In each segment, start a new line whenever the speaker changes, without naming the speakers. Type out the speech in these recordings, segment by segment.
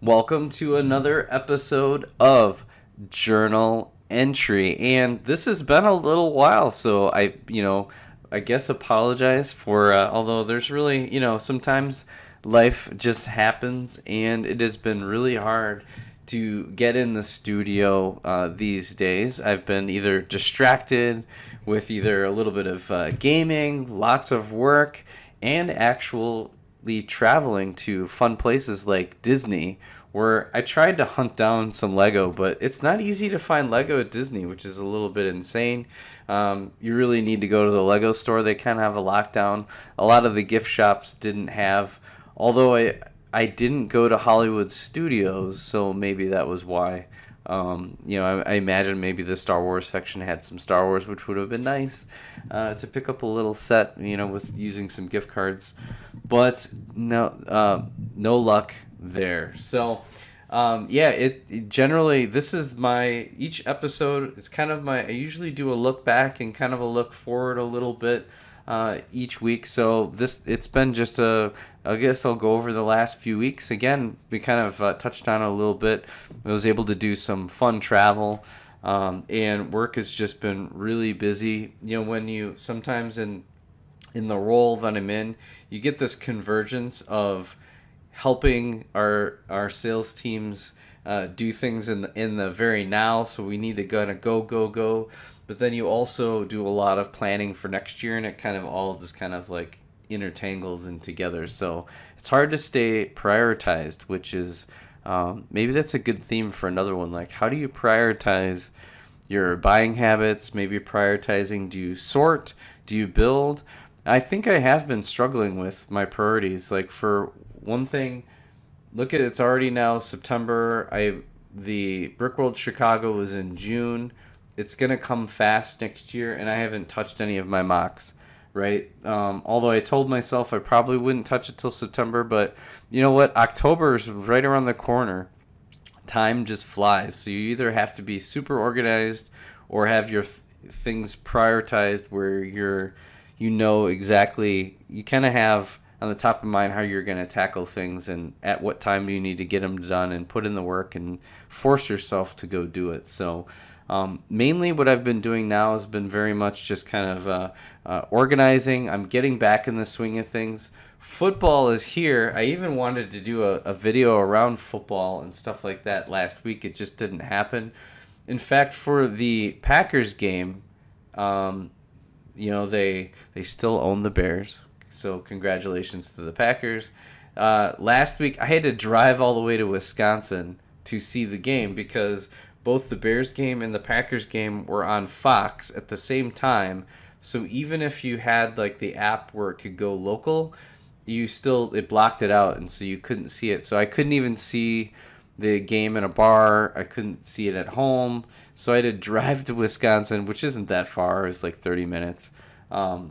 Welcome to another episode of Journal Entry. And this has been a little while, so I guess apologize for, although there's really, sometimes life just happens and it has been really hard to get in the studio these days. I've been either distracted with either a little bit of gaming, lots of work, and actually traveling to fun places like Disney, where I tried to hunt down some Lego, but it's not easy to find Lego at Disney, which is a little bit insane. You really need to go to the Lego store. They kind of have a lockdown. A lot of the gift shops didn't have, although I didn't go to Hollywood Studios, so maybe that was why. I imagine maybe the Star Wars section had some Star Wars, which would have been nice to pick up a little set, with using some gift cards. But no luck there. So, it generally, this is each episode is kind of I usually do a look back and kind of a look forward a little bit each week. So it's been just I guess I'll go over the last few weeks. Again, we kind of touched on it a little bit. I was able to do some fun travel, and work has just been really busy. When you sometimes in the role that I'm in, you get this convergence of helping our sales teams do things in the very now. So we need to go. But then you also do a lot of planning for next year, and it kind of all just kind of like intertangles in together. So it's hard to stay prioritized, which is maybe that's a good theme for another one. Like, how do you prioritize your buying habits? Maybe prioritizing, do you sort? Do you build? I think I have been struggling with my priorities. Like, for one thing, look at it's already now September. The Brickworld Chicago was in June. It's gonna come fast next year, and I haven't touched any of my mocks, right? Although I told myself I probably wouldn't touch it till September, but you know what? October is right around the corner. Time just flies. So you either have to be super organized or have your things prioritized where exactly, you kind of have on the top of mind how you're going to tackle things and at what time do you need to get them done and put in the work and force yourself to go do it. So mainly what I've been doing now has been very much just kind of organizing. I'm getting back in the swing of things. Football is here. I even wanted to do a video around football and stuff like that last week. It just didn't happen. In fact, for the Packers game, they still own the Bears. So congratulations to the Packers. Last week, I had to drive all the way to Wisconsin to see the game because both the Bears game and the Packers game were on Fox at the same time. So even if you had like the app where it could go local, it blocked it out, and so you couldn't see it. So I couldn't even see the game in a bar. I couldn't see it at home. So I had to drive to Wisconsin, which isn't that far. It's like 30 minutes.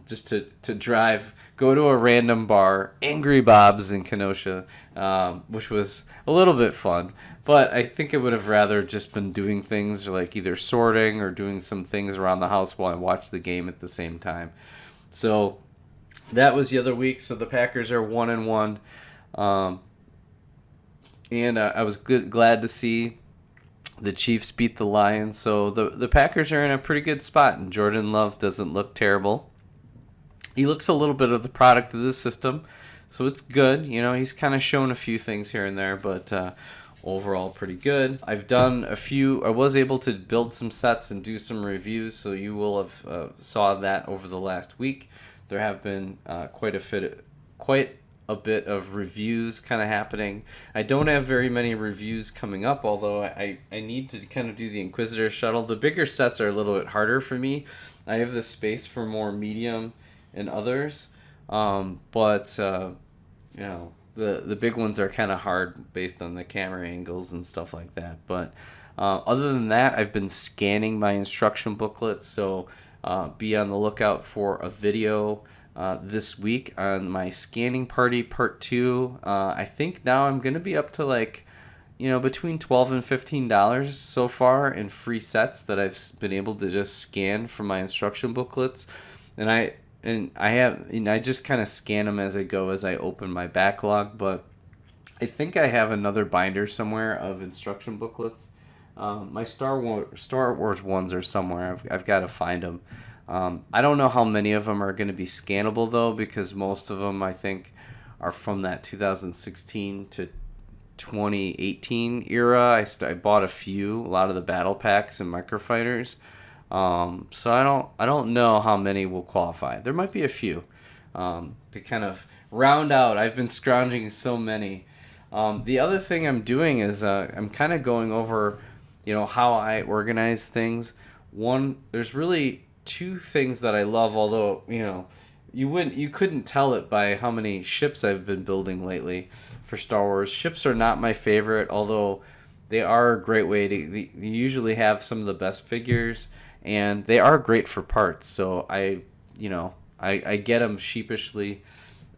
Just to drive, go to a random bar, Angry Bob's in Kenosha, which was a little bit fun. But I think I would have rather just been doing things like either sorting or doing some things around the house while I watched the game at the same time. So that was the other week. So the Packers are 1-1. And I was glad to see the Chiefs beat the Lions. So the Packers are in a pretty good spot, and Jordan Love doesn't look terrible. He looks a little bit of the product of this system, so it's good. He's kind of shown a few things here and there, but overall pretty good. I've done I was able to build some sets and do some reviews, so you will have saw that over the last week. There have been quite a bit of reviews kind of happening. I don't have very many reviews coming up, although I need to kind of do the Inquisitor shuttle. The bigger sets are a little bit harder for me. I have the space for more medium and others, but the big ones are kind of hard based on the camera angles and stuff like that. But other than that, I've been scanning my instruction booklets, so be on the lookout for a video this week on my scanning party part 2. I think now I'm going to be up to between $12 and $15 so far in free sets that I've been able to just scan from my instruction booklets. And I just kind of scan them as I go, as I open my backlog. But I think I have another binder somewhere of instruction booklets. My Star Wars ones are somewhere. I've got to find them. I don't know how many of them are going to be scannable though, because most of them I think are from that 2016 to 2018 era. I bought a lot of the battle packs and microfighters. So I don't know how many will qualify. There might be a few to kind of round out. I've been scrounging so many. The other thing I'm doing is I'm kind of going over, how I organize things. One, there's really two things that I love, although you couldn't tell it by how many ships I've been building lately for Star Wars. Ships are not my favorite, although they are a great way to. They usually have some of the best figures, and they are great for parts. So I get them sheepishly.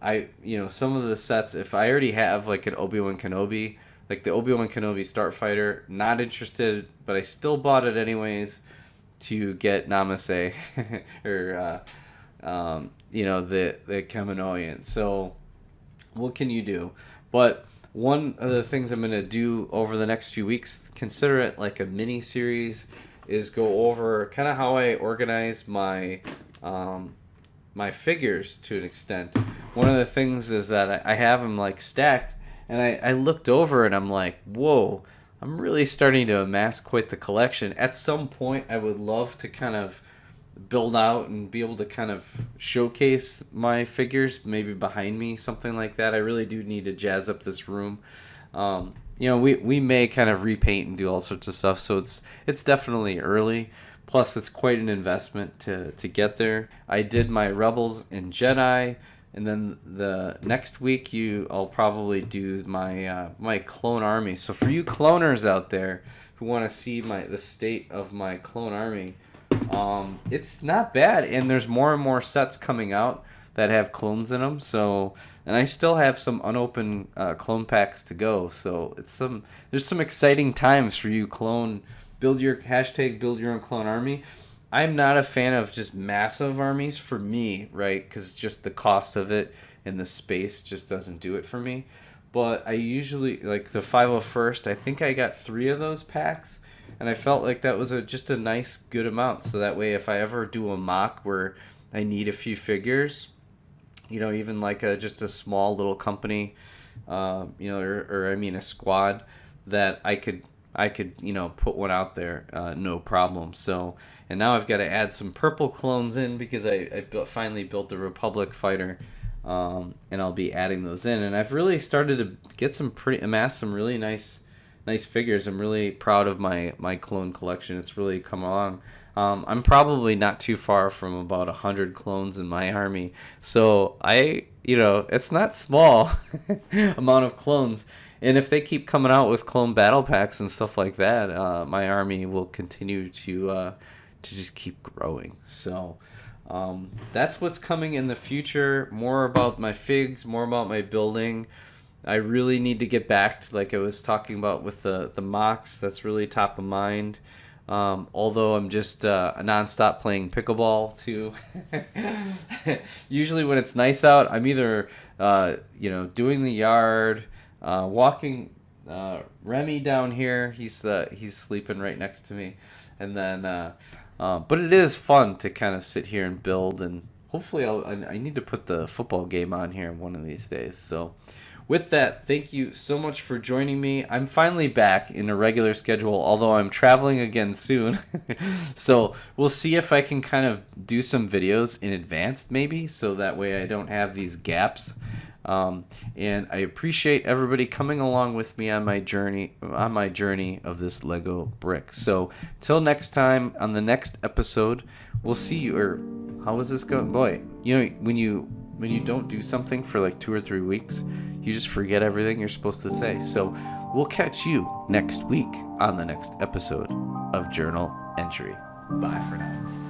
Some of the sets, if I already have like an Obi-Wan Kenobi, like the Obi-Wan Kenobi Starfighter, not interested, but I still bought it anyways to get Namaste or the Kaminoan. So what can you do? But one of the things I'm going to do over the next few weeks, consider it like a mini series, is go over kind of how I organize my my figures to an extent. One of the things is that I have them like stacked, and I looked over and I'm like, whoa, I'm really starting to amass quite the collection. At some point, I would love to kind of build out and be able to kind of showcase my figures, maybe behind me, something like that. I really do need to jazz up this room. We may kind of repaint and do all sorts of stuff, so it's definitely early. Plus, it's quite an investment to get there. I did my Rebels and Jedi, and then the next week I'll probably do my clone army. So for you cloners out there who want to see the state of my clone army, it's not bad, and there's more and more sets coming out that have clones in them. So, and I still have some unopened clone packs to go. So there's some exciting times for you build your own clone army. I'm not a fan of just massive armies for me, right? Because just the cost of it and the space just doesn't do it for me. But I usually, like the 501st, I think I got 3 of those packs, and I felt like that was just a nice, good amount. So that way, if I ever do a mock where I need a few figures, even like just a small little company, a squad, that I could put one out there, no problem. So, and now I've got to add some purple clones in because I finally built the Republic fighter, and I'll be adding those in. And I've really started to amass some really nice figures. I'm really proud of my clone collection. It's really come along. I'm probably not too far from about 100 clones in my army. So it's not small amount of clones. And if they keep coming out with clone battle packs and stuff like that, my army will continue to just keep growing. So that's what's coming in the future. More about my figs, more about my building. I really need to get back to, like I was talking about with the mocks. That's really top of mind. Although I'm just nonstop playing pickleball too. Usually when it's nice out, I'm either doing the yard, walking Remy down here. He's sleeping right next to me, and then but it is fun to kind of sit here and build, and hopefully I need to put the football game on here one of these days. So with that, thank you so much for joining me. I'm finally back in a regular schedule, although I'm traveling again soon. So we'll see if I can kind of do some videos in advance, maybe, so that way I don't have these gaps. And I appreciate everybody coming along with me on my journey of this Lego brick. So till next time, on the next episode, we'll see you. Or how is this going? Boy, when you don't do something for like 2 or 3 weeks, you just forget everything you're supposed to say. So we'll catch you next week on the next episode of Journal Entry. Bye for now.